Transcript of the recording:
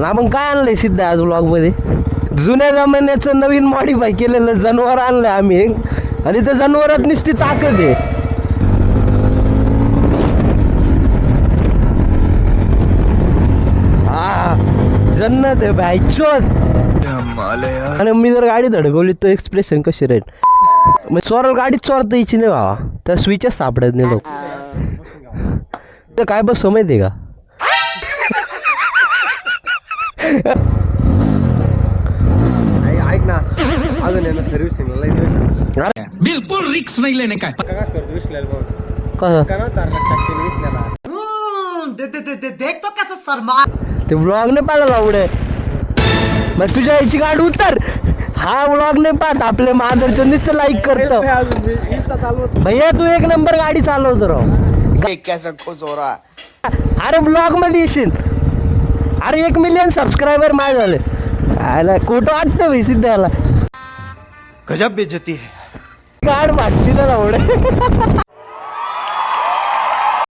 आणि आपण काय आणलंय सिद्धा आज ब्लॉग मध्ये? जुन्या जमान्याचं नवीन मॉडिफाय केलेलं जनावर आणलंय आम्ही आणि त्या जनावरात नुसती ताकद आहे. जन्नत आहे भाई चोत. आणि मी जर गाडी धडकवली तो एक्सप्रेशन कशी राहील? मग चोराला गाडी चोरता यायची नाही बाबा, त्या स्विचच सापडत नाही लोक. तर काय बस माहिती आहे का? ऐक ना, अजून आहे ना सर्व्हिसिंगला लई दिवस बिलकुल रिक्स नाही लेने का. काकाच करतो विसल्याला बघ कसं का ना 4 लाख टाकते विसल्याला. देख तो कैसे शर्मा. ते ब्लॉग नाही पाहिला आवडे. मग तुझ्या याची गाडी उतर. हा ब्लॉग नाही पाहत आपले महादरचं नुसतं लाईक करतो. अजून मी इंस्टा चालवत भैया तू एक नंबर गाडी चालवतो राव. कैसा खुश हो रहा. अरे ब्लॉग मध्ये येशील. अरे 1 मिलियन सबस्क्रायबर माझे झाले. आला खोटं वाटतं भाई सिद्धाला. गजब बेइज्जती है. गाड वाटली ना एवढे.